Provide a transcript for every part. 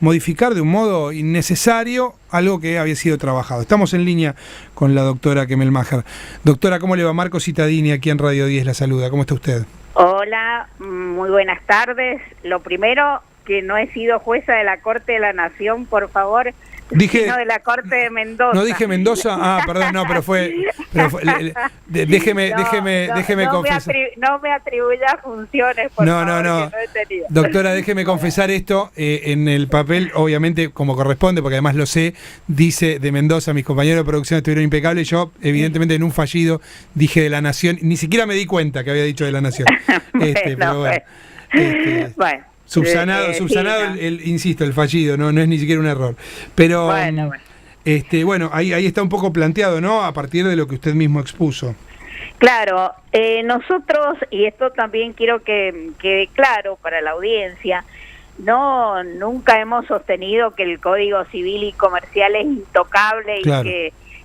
modificar de un modo innecesario algo que había sido trabajado. Estamos en línea con la doctora Kemel Maher. Doctora, ¿cómo le va? Marco Cittadini aquí en Radio 10 la saluda. ¿Cómo está usted? Hola, muy buenas tardes. Lo primero, que no he sido jueza de la Corte de la Nación, por favor, sino de la Corte de Mendoza. No dije Mendoza, perdón, no, pero fue déjeme confesar. No me atribuya funciones, por favor, que no he tenido. Doctora, déjeme confesar esto, en el papel, obviamente, como corresponde, porque además lo sé, dice de Mendoza, mis compañeros de producción estuvieron impecables, yo, evidentemente, en un fallido, dije de la Nación, ni siquiera me di cuenta que había dicho de la Nación. Pero bueno. Subsanado, insisto, el fallido, no es ni siquiera un error. Pero bueno, ahí está un poco planteado, ¿no? A partir de lo que usted mismo expuso. Claro, nosotros, y esto también quiero que quede claro para la audiencia, nunca hemos sostenido que el Código Civil y Comercial es intocable, claro,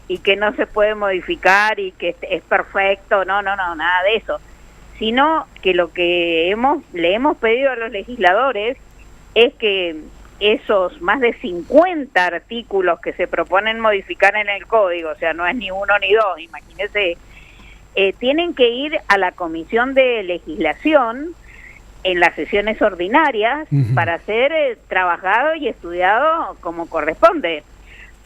y que no se puede modificar y que es perfecto, no, nada de eso. Sino que lo que le hemos pedido a los legisladores es que esos más de 50 artículos que se proponen modificar en el código, o sea, no es ni uno ni dos, imagínense, tienen que ir a la Comisión de Legislación en las sesiones ordinarias para ser trabajado y estudiado como corresponde.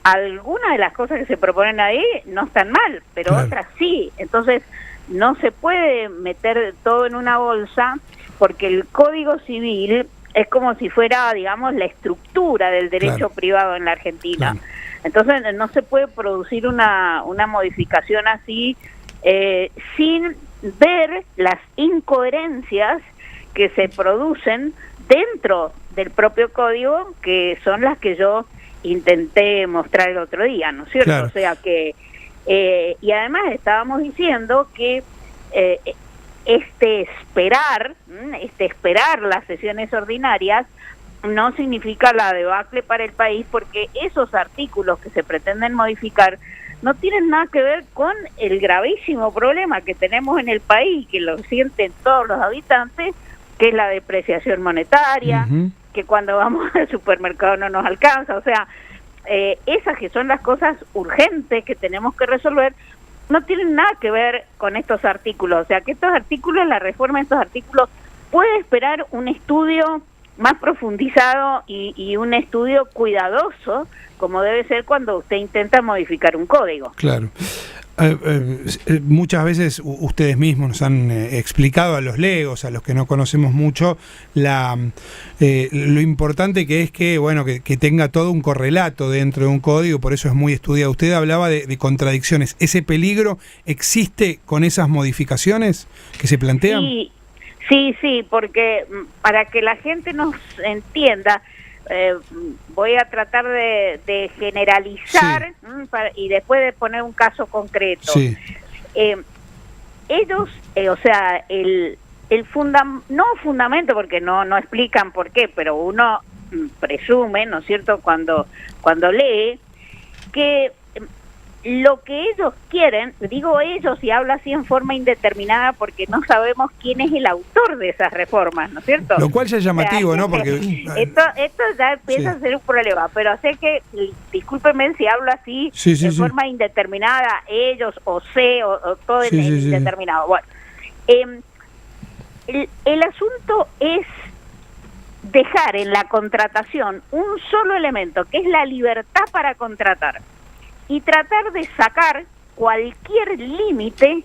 Algunas de las cosas que se proponen ahí no están mal, pero claro, otras sí. Entonces, no se puede meter todo en una bolsa, porque el Código Civil es como si fuera, digamos, la estructura del derecho, claro, privado en la Argentina. Claro. Entonces no se puede producir una modificación así sin ver las incoherencias que se producen dentro del propio código, que son las que yo intenté mostrar el otro día, ¿no es cierto? Claro. O sea que y además estábamos diciendo que esperar las sesiones ordinarias no significa la debacle para el país, porque esos artículos que se pretenden modificar no tienen nada que ver con el gravísimo problema que tenemos en el país, que lo sienten todos los habitantes, que es la depreciación monetaria, que cuando vamos al supermercado no nos alcanza, o sea, esas que son las cosas urgentes que tenemos que resolver, no tienen nada que ver con estos artículos. O sea, que estos artículos, la reforma de estos artículos, puede esperar un estudio más profundizado y un estudio cuidadoso, como debe ser cuando usted intenta modificar un código. Claro. Muchas veces ustedes mismos nos han explicado a los legos, a los que no conocemos mucho, lo importante que es que tenga todo un correlato dentro de un código, por eso es muy estudiado. Usted hablaba de contradicciones. ¿Ese peligro existe con esas modificaciones que se plantean? Sí, porque para que la gente nos entienda, voy a tratar de generalizar, sí, y después de poner un caso concreto. Sí. Ellos, o sea, no fundamento, porque no explican por qué, pero uno presume, ¿no es cierto?, cuando lee, que lo que ellos quieren, digo ellos y hablo así en forma indeterminada porque no sabemos quién es el autor de esas reformas, ¿no es cierto? Lo cual ya es llamativo, ¿no? Porque esto ya empieza a ser un problema, pero sé que, discúlpenme si hablo así en forma indeterminada, ellos o sé, o todo en indeterminado. Bueno, el asunto es dejar en la contratación un solo elemento, que es la libertad para contratar, y tratar de sacar cualquier límite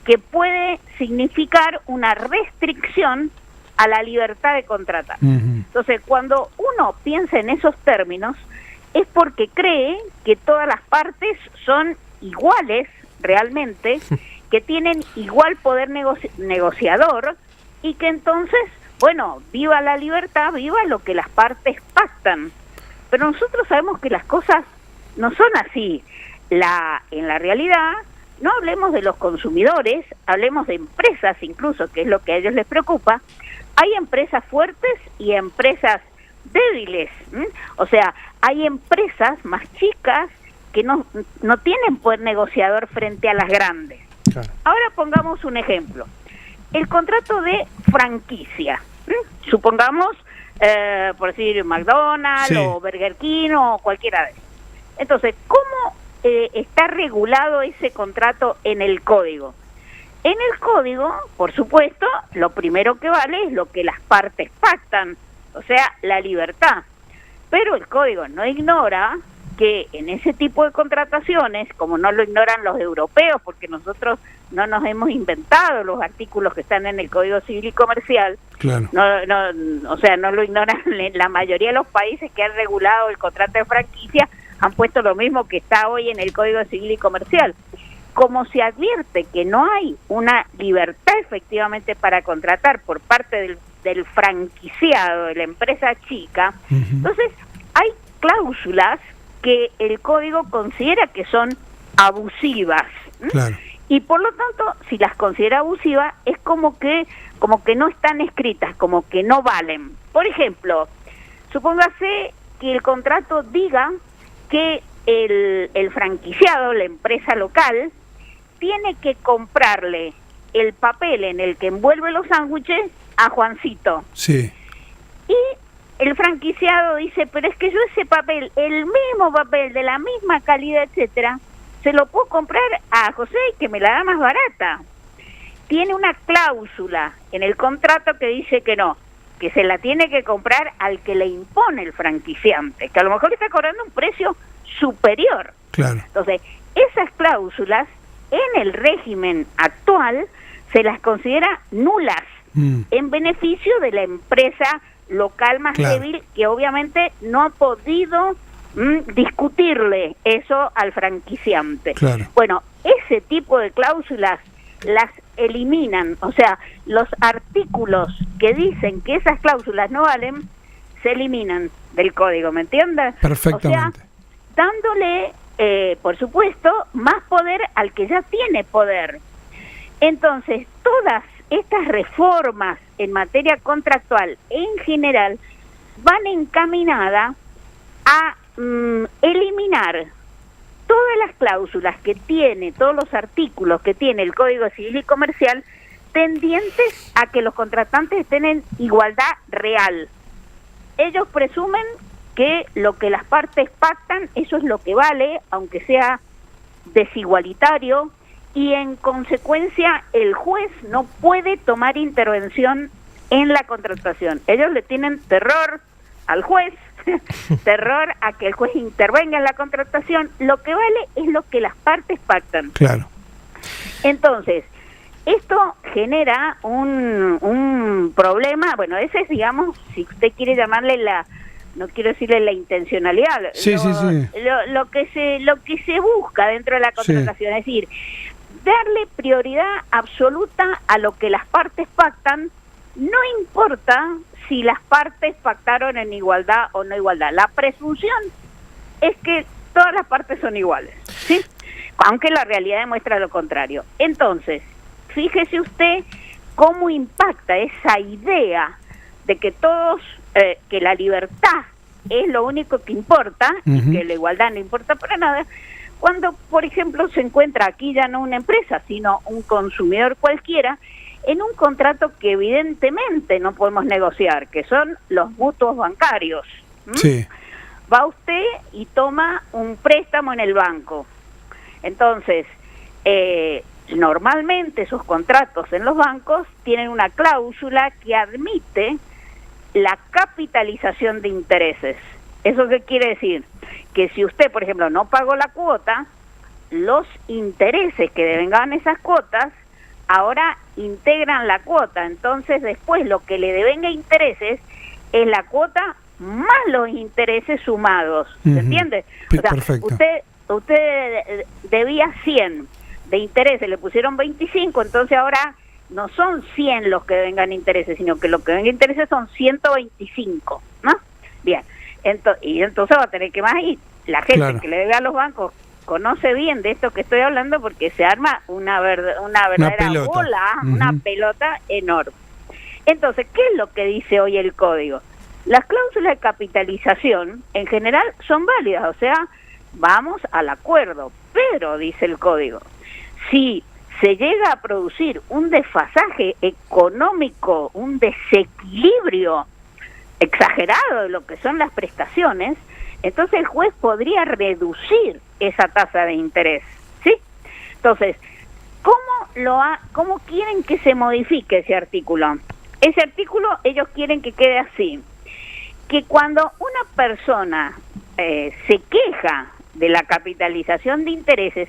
que puede significar una restricción a la libertad de contratar. Entonces, cuando uno piensa en esos términos, es porque cree que todas las partes son iguales realmente, que tienen igual poder negociador, y que entonces, bueno, viva la libertad, viva lo que las partes pactan. Pero nosotros sabemos que las cosas no son así. En la realidad, no hablemos de los consumidores, hablemos de empresas incluso, que es lo que a ellos les preocupa. Hay empresas fuertes y empresas débiles. O sea, hay empresas más chicas que no tienen poder negociador frente a las grandes. Claro. Ahora pongamos un ejemplo. El contrato de franquicia. Supongamos por decir McDonald's Sí. o Burger King o cualquiera de ellos. Entonces, ¿cómo está regulado ese contrato en el código? En el código, por supuesto, lo primero que vale es lo que las partes pactan, o sea, la libertad. Pero el código no ignora que en ese tipo de contrataciones, como no lo ignoran los europeos, porque nosotros no nos hemos inventado los artículos que están en el Código Civil y Comercial, Claro. o sea, no lo ignoran la mayoría de los países que han regulado el contrato de franquicia, han puesto lo mismo que está hoy en el Código Civil y Comercial. Como se advierte que no hay una libertad efectivamente para contratar por parte del franquiciado, de la empresa chica, entonces hay cláusulas que el código considera que son abusivas. Claro. Y por lo tanto, si las considera abusivas, es como que no están escritas, como que no valen. Por ejemplo, supóngase que el contrato diga que el franquiciado, la empresa local, tiene que comprarle el papel en el que envuelve los sándwiches a Juancito. Sí. Y el franquiciado dice, pero es que yo ese papel, el mismo papel, de la misma calidad, etcétera, se lo puedo comprar a José y que me la da más barata. Tiene una cláusula en el contrato que dice que no, que se la tiene que comprar al que le impone el franquiciante, que a lo mejor está cobrando un precio superior. Claro. Entonces, esas cláusulas en el régimen actual se las considera nulas en beneficio de la empresa local más débil, que obviamente no ha podido discutirle eso al franquiciante. Claro. Bueno, ese tipo de cláusulas las eliminan, o sea, los artículos que dicen que esas cláusulas no valen se eliminan del código, ¿me entiendes? Perfectamente. O sea, dándole, por supuesto, más poder al que ya tiene poder. Entonces, todas estas reformas en materia contractual en general van encaminadas a eliminar todas las cláusulas que tiene, todos los artículos que tiene el Código Civil y Comercial tendientes a que los contratantes estén en igualdad real. Ellos presumen que lo que las partes pactan, eso es lo que vale, aunque sea desigualitario, y en consecuencia el juez no puede tomar intervención en la contratación. Ellos le tienen terror al juez, terror a que el juez intervenga en la contratación. Lo que vale es lo que las partes pactan. Claro. Entonces, esto genera un problema, bueno, ese es, digamos, si usted quiere llamarle no quiero decirle la intencionalidad, Sí. lo que se busca dentro de la contratación, es decir, darle prioridad absoluta a lo que las partes pactan, no importa si las partes pactaron en igualdad o no igualdad. La presunción es que todas las partes son iguales, ¿sí? Aunque la realidad demuestra lo contrario. Entonces, fíjese usted cómo impacta esa idea de que todos, que la libertad es lo único que importa y que la igualdad no importa para nada, cuando, por ejemplo, se encuentra aquí ya no una empresa, sino un consumidor cualquiera, en un contrato que evidentemente no podemos negociar, que son los mutuos bancarios. Sí. Va usted y toma un préstamo en el banco. Entonces, normalmente esos contratos en los bancos tienen una cláusula que admite la capitalización de intereses. ¿Eso qué quiere decir? Que si usted, por ejemplo, no pagó la cuota, los intereses que devengan esas cuotas ahora integran la cuota. Entonces, después lo que le devenga intereses es la cuota más los intereses sumados. ¿Se entiende? O sea, Perfecto. usted debía 100 de intereses, le pusieron 25, entonces ahora no son 100 los que devengan intereses, sino que lo que devengan intereses son 125, ¿no? Bien, y entonces va a tener que más ir. La gente que le debe a los bancos conoce bien de esto que estoy hablando porque se arma una verdadera pelota. bola, una pelota enorme. Entonces, ¿qué es lo que dice hoy el código? Las cláusulas de capitalización en general son válidas, o sea, vamos al acuerdo, pero, dice el código, si se llega a producir un desfasaje económico, un desequilibrio exagerado de lo que son las prestaciones, entonces el juez podría reducir esa tasa de interés, ¿sí? Entonces, ¿cómo quieren que se modifique ese artículo? Ese artículo ellos quieren que quede así, que cuando una persona se queja de la capitalización de intereses,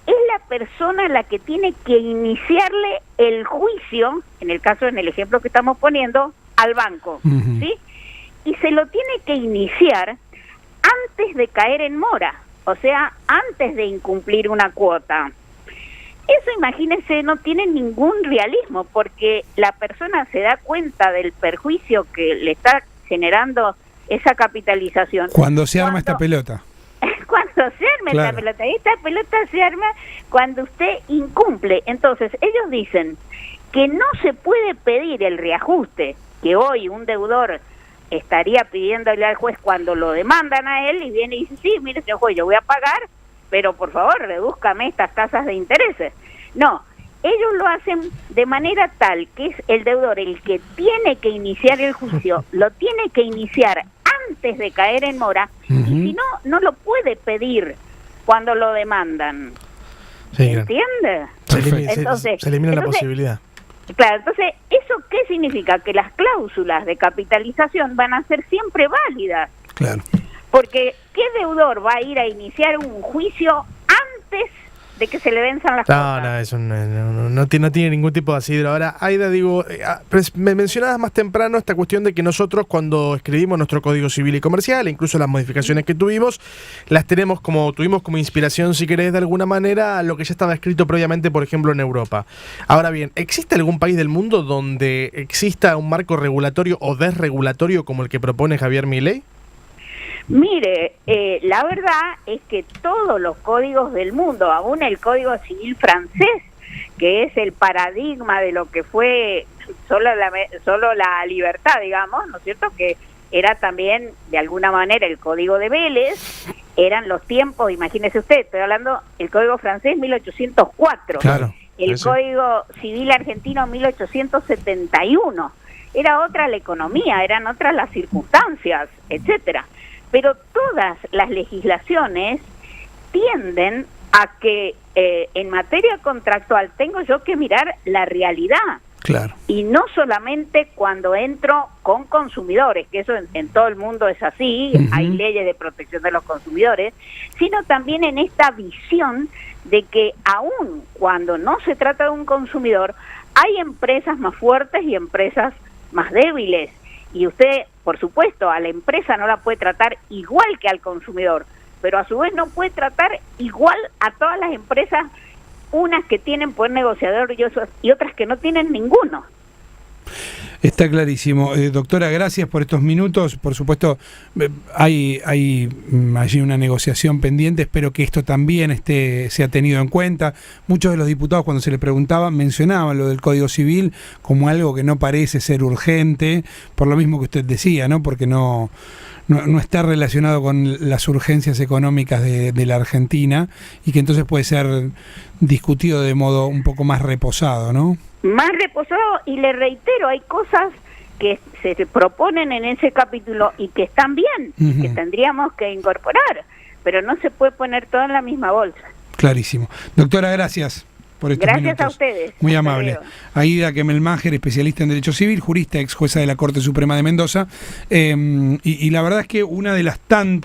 es la persona la que tiene que iniciarle el juicio, en el ejemplo que estamos poniendo, al banco, ¿sí? Y se lo tiene que iniciar antes de caer en mora, o sea, antes de incumplir una cuota. Eso, imagínense, no tiene ningún realismo, porque la persona se da cuenta del perjuicio que le está generando esa capitalización. Cuando se arma esta pelota. Cuando se arma esta pelota. Esta pelota se arma cuando usted incumple. Entonces, ellos dicen que no se puede pedir el reajuste que hoy un deudor estaría pidiéndole al juez cuando lo demandan a él, y viene y dice, sí, mire, señor juez, yo voy a pagar, pero por favor, redúzcame estas tasas de intereses. No, ellos lo hacen de manera tal que es el deudor el que tiene que iniciar el juicio, lo tiene que iniciar antes de caer en mora, y si no, no lo puede pedir cuando lo demandan. Sí, ¿entiende? Se elimina la posibilidad. Claro, entonces, ¿eso qué significa? Que las cláusulas de capitalización van a ser siempre válidas. Claro. Porque, ¿qué deudor va a ir a iniciar un juicio antes de que se le venzan las cosas? No, eso no tiene ningún tipo de asidero. Ahora, Aida, digo, me mencionabas más temprano esta cuestión de que nosotros cuando escribimos nuestro Código Civil y Comercial, incluso las modificaciones que tuvimos tuvimos como inspiración, si querés, de alguna manera, a lo que ya estaba escrito previamente, por ejemplo, en Europa. Ahora bien, ¿existe algún país del mundo donde exista un marco regulatorio o desregulatorio como el que propone Javier Milei? Mire, la verdad es que todos los códigos del mundo, aún el Código Civil francés, que es el paradigma de lo que fue solo la libertad, digamos, ¿no es cierto?, que era también, de alguna manera, el Código de Vélez, eran los tiempos, imagínese usted, estoy hablando, el Código francés 1804, claro, el Código Civil argentino 1871, era otra la economía, eran otras las circunstancias, etcétera. Pero todas las legislaciones tienden a que en materia contractual tengo yo que mirar la realidad. Claro. Y no solamente cuando entro con consumidores, que eso en todo el mundo es así, hay leyes de protección de los consumidores, sino también en esta visión de que aún cuando no se trata de un consumidor, hay empresas más fuertes y empresas más débiles. Y usted, por supuesto, a la empresa no la puede tratar igual que al consumidor, pero a su vez no puede tratar igual a todas las empresas, unas que tienen poder negociador y otras que no tienen ninguno. Está clarísimo. Doctora, gracias por estos minutos. Por supuesto, hay allí una negociación pendiente. Espero que esto también sea tenido en cuenta. Muchos de los diputados, cuando se les preguntaba, mencionaban lo del Código Civil como algo que no parece ser urgente, por lo mismo que usted decía, ¿no? Porque no está relacionado con las urgencias económicas de la Argentina, y que entonces puede ser discutido de modo un poco más reposado, ¿no? Más reposado, y le reitero, hay cosas que se proponen en ese capítulo y que están bien, que tendríamos que incorporar, pero no se puede poner todo en la misma bolsa. Clarísimo. Doctora, gracias por estos Gracias minutos. a ustedes. Muy amable. Aida Kemelmacher, especialista en Derecho Civil, jurista, ex jueza de la Corte Suprema de Mendoza, y la verdad es que una de las tantas